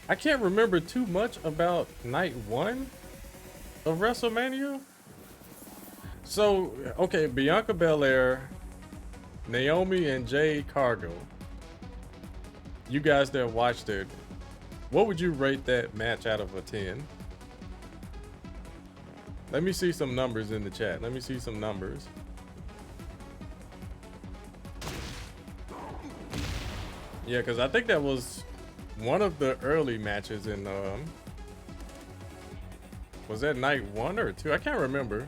I can't remember too much about night one of WrestleMania. So, okay, Bianca Belair, Naomi, and Jade Cargill. You guys that watched it, what would you rate that match out of a 10? Let me see some numbers in the chat. Let me see some numbers. Yeah, because I think that was one of the early matches in, was that night one or two? I can't remember.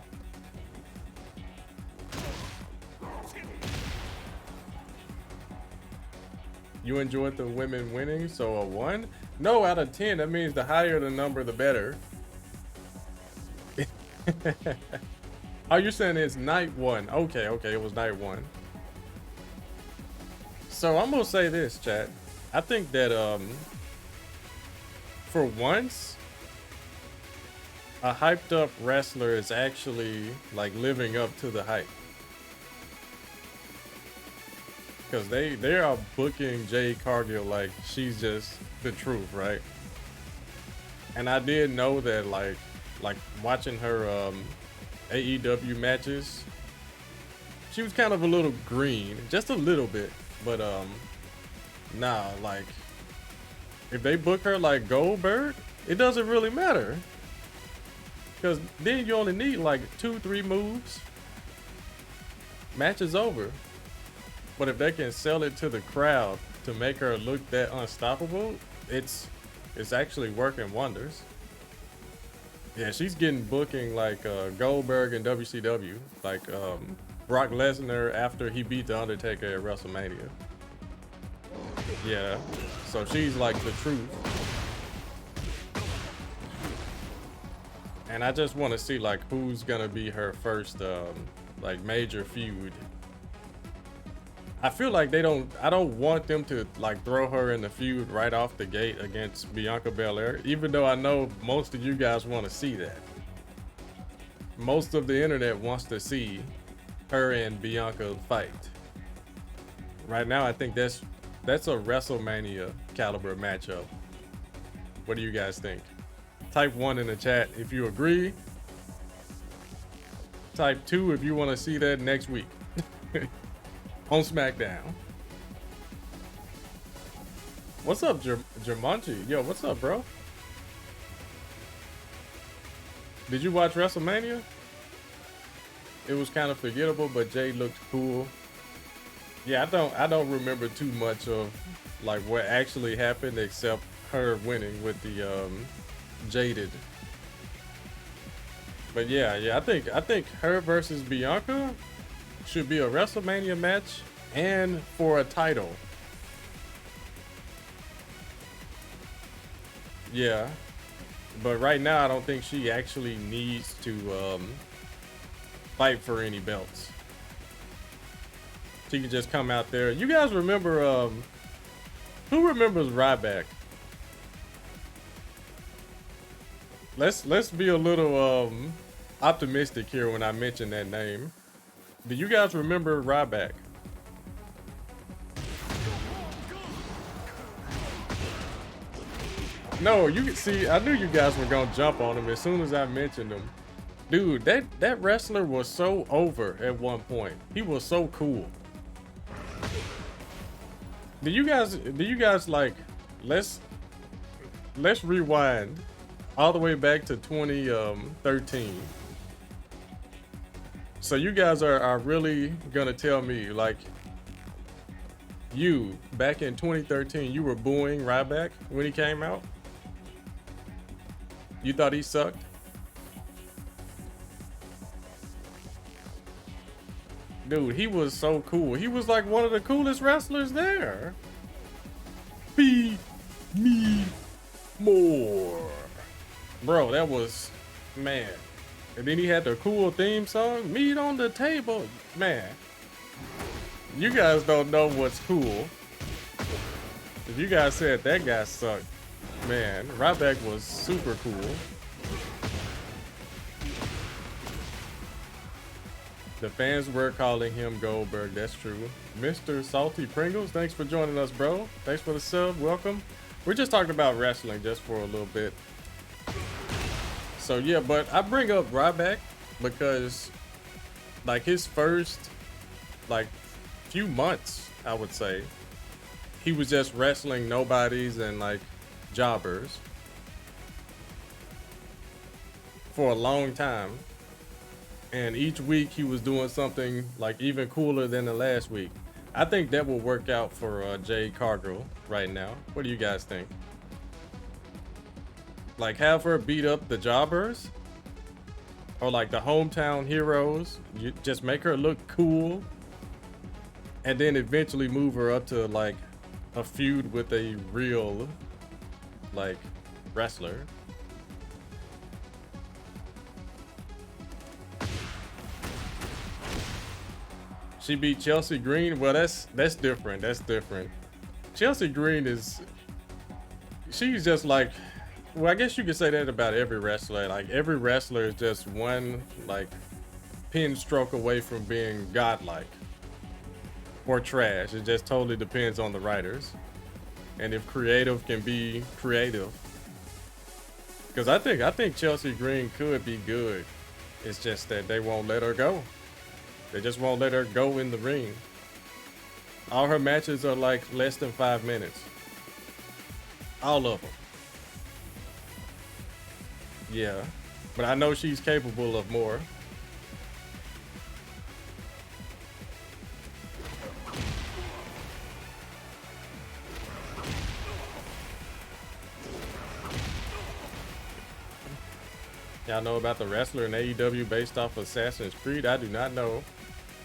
You enjoyed the women winning, so a 1? No, out of 10, that means the higher the number, the better. Oh, you're saying it's night one. Okay, it was night one. So I'm gonna say this, chat. I think that for once, a hyped up wrestler is actually like living up to the hype. Because they are booking Jade Cargill like she's just the truth, right? And I did know that like watching her AEW matches, she was kind of a little green, just a little bit. But nah, like if they book her like Goldberg, it doesn't really matter. Because then you only need like 2-3 moves. Match is over. But if they can sell it to the crowd to make her look that unstoppable, it's actually working wonders. Yeah, she's getting booking like Goldberg and WCW, like Brock Lesnar after he beat The Undertaker at WrestleMania. Yeah, so she's like the truth. And I just want to see like who's gonna be her first like major feud. I feel like I don't want them to like throw her in the feud right off the gate against Bianca Belair, even though I know most of you guys want to see that. Most of the internet wants to see her and Bianca fight. Right now, I think that's a WrestleMania caliber matchup. What do you guys think? Type 1 in the chat if you agree. Type 2 if you want to see that next week. On SmackDown. What's up, Jumanji? Yo, what's up, bro? Did you watch WrestleMania? It was kind of forgettable, but Jay looked cool. Yeah, I don't remember too much of like what actually happened except her winning with the Jaded. But yeah, I think her versus Bianca should be a WrestleMania match and for a title. Yeah, but right now I don't think she actually needs to fight for any belts. She can just come out there. You guys remember who remembers Ryback? Let's be a little optimistic here when I mention that name. Do you guys remember Ryback? No, you can see, I knew you guys were gonna jump on him as soon as I mentioned him. Dude, that wrestler was so over at one point. He was so cool. Do you guys like, let's rewind all the way back to 2013. So you guys are really gonna tell me like you back in 2013 you were booing Ryback when he came out? You thought he sucked? Dude, he was so cool. He was like one of the coolest wrestlers there. Feed me more. Bro, that was, man. And then he had the cool theme song, Meat on the Table. Man, you guys don't know what's cool. If you guys said that guy sucked, man, Ryback was super cool. The fans were calling him Goldberg, that's true. Mr. Salty Pringles, thanks for joining us, bro. Thanks for the sub, welcome. We're just talking about wrestling just for a little bit. So yeah, but I bring up Ryback because like his first like few months, I would say, he was just wrestling nobodies and like jobbers for a long time. And each week he was doing something like even cooler than the last week. I think that will work out for Jade Cargill right now. What do you guys think? Like have her beat up the jobbers or like the hometown heroes. You just make her look cool and then eventually move her up to like a feud with a real like wrestler. She beat Chelsea Green. Well, that's different. That's different. Chelsea Green she's just like, well, I guess you could say that about every wrestler. Like every wrestler is just one like pin stroke away from being godlike or trash. It just totally depends on the writers and if creative can be creative. Because I think Chelsea Green could be good. It's just that they won't let her go. They just won't let her go in the ring. All her matches are like less than 5 minutes. All of them. Yeah, but I know she's capable of more. Y'all know about the wrestler in AEW based off Assassin's Creed? I do not know.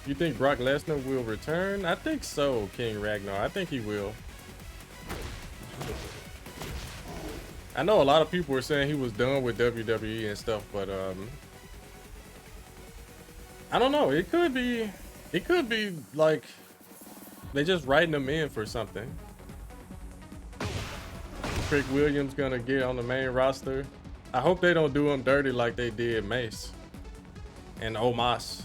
You think Brock Lesnar will return? I think so, King Ragnar. I think he will. I know a lot of people were saying he was done with WWE and stuff, but I don't know. It could be like they just writing him in for something. Trick Williams gonna get on the main roster. I hope they don't do him dirty like they did Mace and Omos.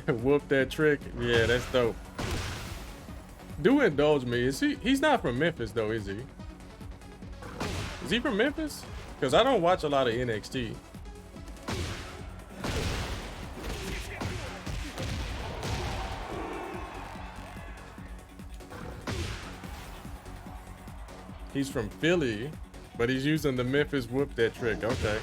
Whoop that trick. Yeah, that's dope. Do indulge me. He's not from Memphis though, is he? Is he from Memphis? Because I don't watch a lot of NXT. He's from Philly, but he's using the Memphis whoop that trick. Okay.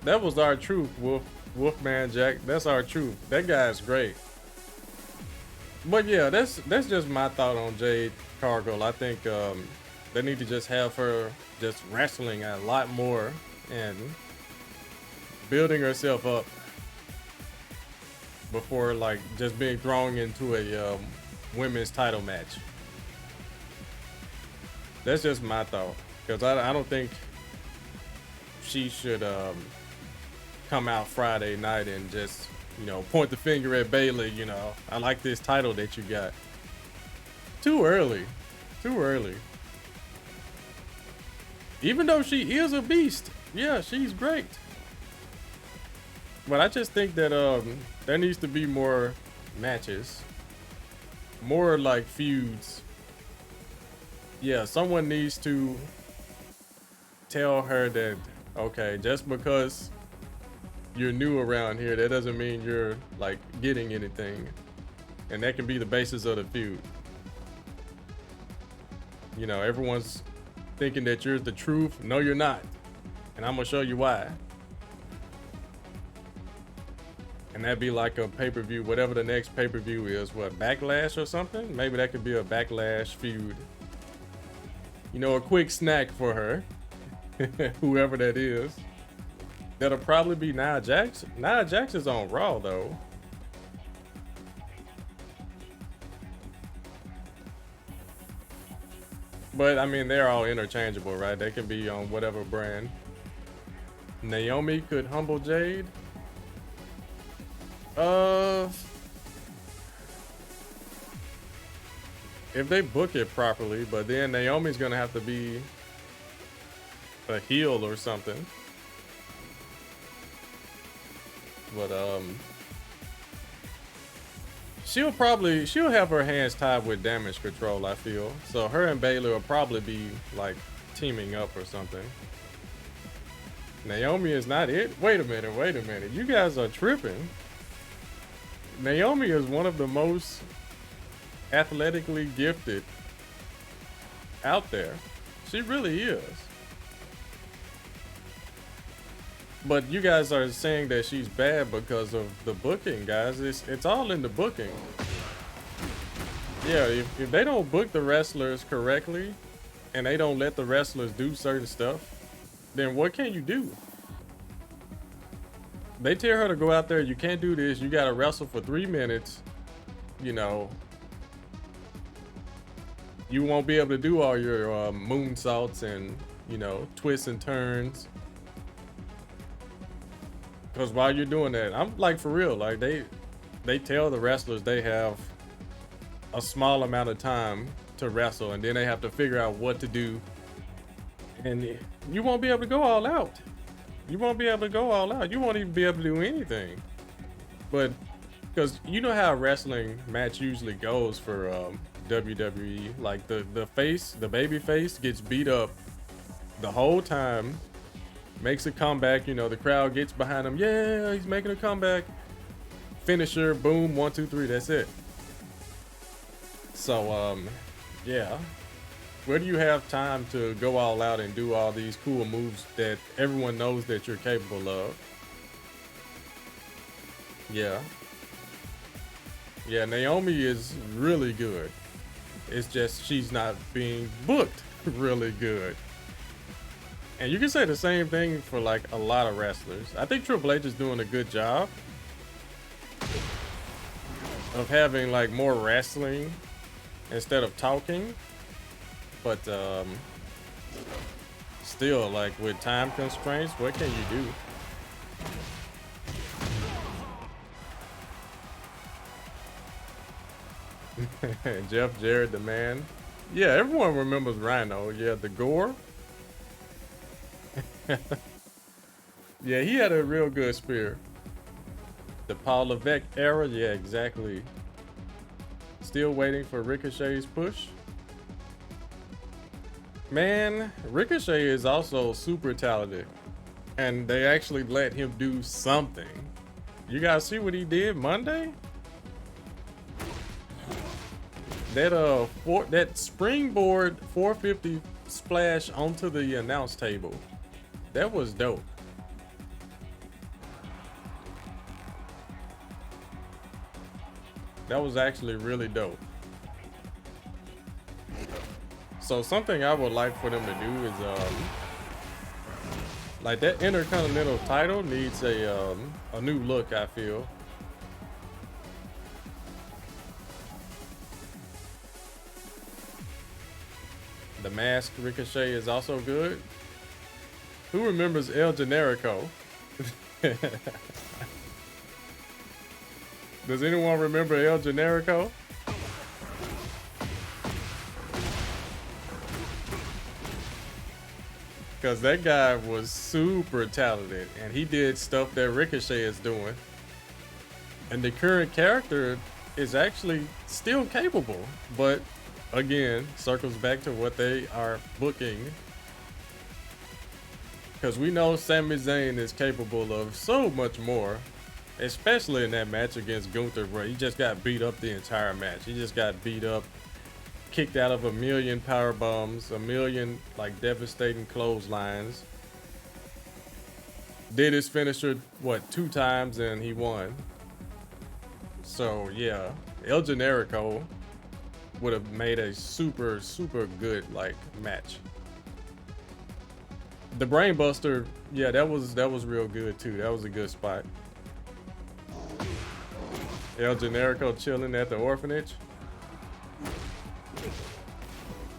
That was our truth, Wolfman Jack. That's our truth. That guy's great. But yeah, that's just my thought on Jade Cargill. I think they need to just have her just wrestling a lot more and building herself up before like just being thrown into a women's title match. That's just my thought, because I don't think she should come out Friday night and just, you know, point the finger at Bayley. You know, I like this title that you got. Too early. Too early. Even though she is a beast. Yeah, she's great. But I just think that there needs to be more matches. More like feuds. Yeah, someone needs to tell her that, okay, just because you're new around here, that doesn't mean you're like getting anything. And that can be the basis of the feud. You know, everyone's thinking that you're the truth. No, you're not. And I'm gonna show you why. And that'd be like a pay-per-view, whatever the next pay-per-view is. What, Backlash or something? Maybe that could be a Backlash feud. You know, a quick snack for her. Whoever that is. That'll probably be Nia Jax. Nia Jax is on Raw though. But I mean, they're all interchangeable, right? They can be on whatever brand. Naomi could humble Jade. If they book it properly, but then Naomi's gonna have to be a heel or something. but she'll have her hands tied with damage control, I feel. So her and Bayley will probably be like teaming up or something. Naomi is not it? Wait a minute. You guys are tripping. Naomi is one of the most athletically gifted out there. She really is. But you guys are saying that she's bad because of the booking, guys. It's all in the booking. Yeah, if they don't book the wrestlers correctly and they don't let the wrestlers do certain stuff, then what can you do? They tell her to go out there, you can't do this, you gotta wrestle for 3 minutes, you know. You won't be able to do all your moonsaults and, you know, twists and turns. Because while you're doing that, I'm like, for real, like they tell the wrestlers they have a small amount of time to wrestle, and then they have to figure out what to do. And you won't be able to go all out. You won't be able to go all out. You won't even be able to do anything. But because you know how a wrestling match usually goes for WWE, like the baby face gets beat up the whole time, makes a comeback, you know, the crowd gets behind him, yeah, he's making a comeback, finisher, boom, 1 2 3, that's it. So yeah, where do you have time to go all out and do all these cool moves that everyone knows that you're capable of? Yeah, Naomi is really good. It's just she's not being booked really good. And you can say the same thing for like a lot of wrestlers. I think Triple H is doing a good job of having like more wrestling instead of talking. But still, like with time constraints, what can you do? Jeff Jarrett, the man. Yeah, everyone remembers Rhino. Yeah, the gore. Yeah, he had a real good spear. The Paul Levesque era, yeah, exactly. Still waiting for Ricochet's push. Man, Ricochet is also super talented, and they actually let him do something. You guys see what he did Monday? That springboard 450 splash onto the announce table. That was dope. That was actually really dope. So something I would like for them to do is like that Intercontinental title needs a new look, I feel. The mask Ricochet is also good. Who remembers El Generico? Does anyone remember El Generico? Because that guy was super talented and he did stuff that Ricochet is doing. And the current character is actually still capable, but again, circles back to what they are booking. Because we know Sami Zayn is capable of so much more, especially in that match against Gunther, where he just got beat up the entire match. He just got beat up, kicked out of a million power bombs, a million like devastating clotheslines. Did his finisher, what, 2 times, and he won. So yeah, El Generico would have made a super, super good like match. The Brainbuster, yeah, that was real good too. That was a good spot. El Generico chilling at the orphanage.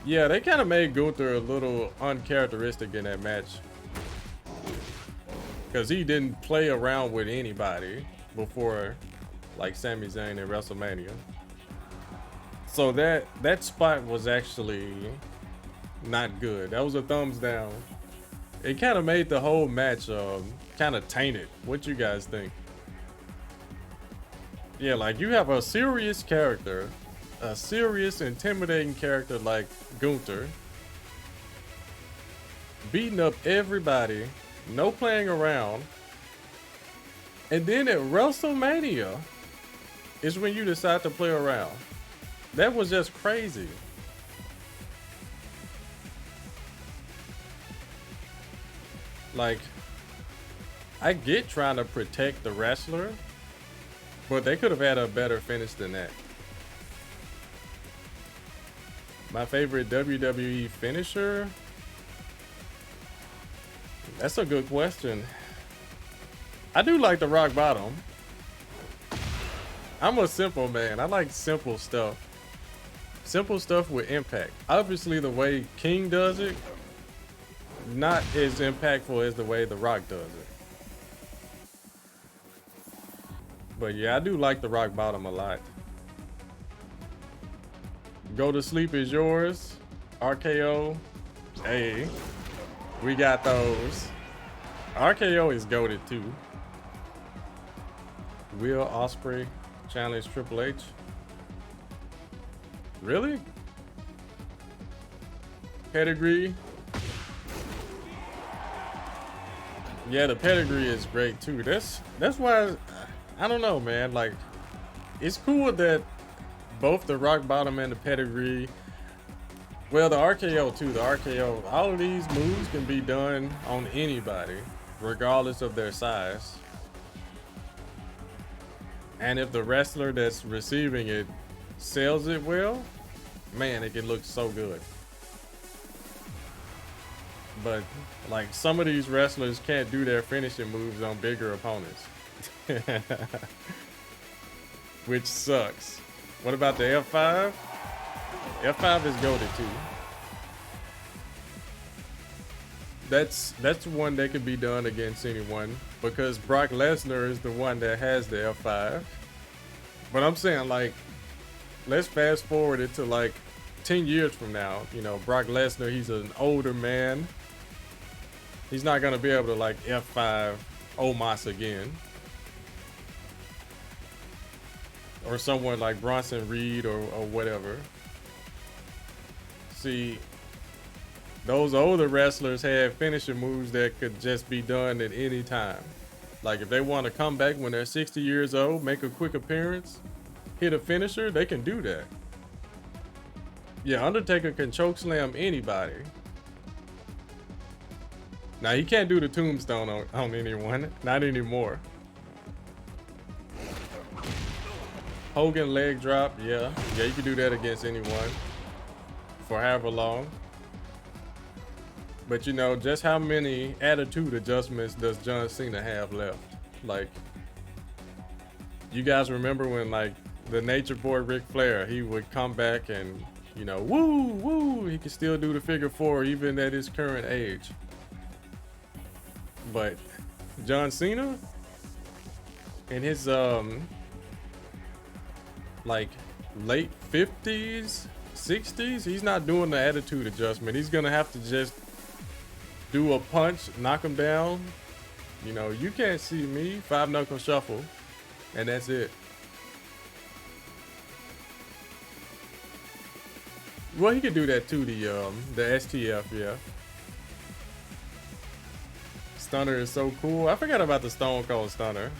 Yeah, they kind of made Gunther a little uncharacteristic in that match, because he didn't play around with anybody before, like Sami Zayn in WrestleMania. So that spot was actually not good. That was a thumbs down. It kind of made the whole match kind of tainted. What you guys think? Yeah, like you have a serious character, a serious, intimidating character like Gunther, beating up everybody, no playing around. And then at WrestleMania is when you decide to play around. That was just crazy. Like, I get trying to protect the wrestler, but they could have had a better finish than that. My favorite WWE finisher? That's a good question. I do like the rock bottom. I'm a simple man. I like simple stuff. Simple stuff with impact. Obviously, the way King does it, not as impactful as the way The Rock does it. But yeah, I do like the rock bottom a lot. Go to sleep is yours. RKO. Hey, we got those. RKO is goated too. Will Ospreay challenge Triple H. Really? Pedigree. Yeah, the pedigree is great too. That's why I don't know, man. Like, it's cool that both the rock bottom and the pedigree. Well, the RKO too. The RKO. All of these moves can be done on anybody, regardless of their size. And if the wrestler that's receiving it sells it well, man, it can look so good. But like, some of these wrestlers can't do their finishing moves on bigger opponents. Which sucks. What about the F5? F5 is goated too. That's one that can be done against anyone, because Brock Lesnar is the one that has the F5. But I'm saying, like, let's fast forward it to like 10 years from now. You know, Brock Lesnar, he's an older man. He's not gonna be able to like F5 Omos again. Or someone like Bronson Reed or whatever. See, those older wrestlers had finishing moves that could just be done at any time. Like, if they want to come back when they're 60 years old, make a quick appearance, hit a finisher, they can do that. Yeah, Undertaker can choke slam anybody. Now, he can't do the tombstone on anyone. Not anymore. Hogan leg drop, yeah. Yeah, you can do that against anyone for however long. But you know, just how many attitude adjustments does John Cena have left? Like, you guys remember when like the Nature Boy Ric Flair, he would come back and, you know, woo, he can still do the figure four even at his current age. But John Cena in his like late 50s, 60s, he's not doing the attitude adjustment. He's gonna have to just do a punch, knock him down. You know, you can't see me, 5-knuckle shuffle, and that's it. Well, he could do that too, the STF, yeah. Stunner is so cool. I forgot about the Stone Cold Stunner.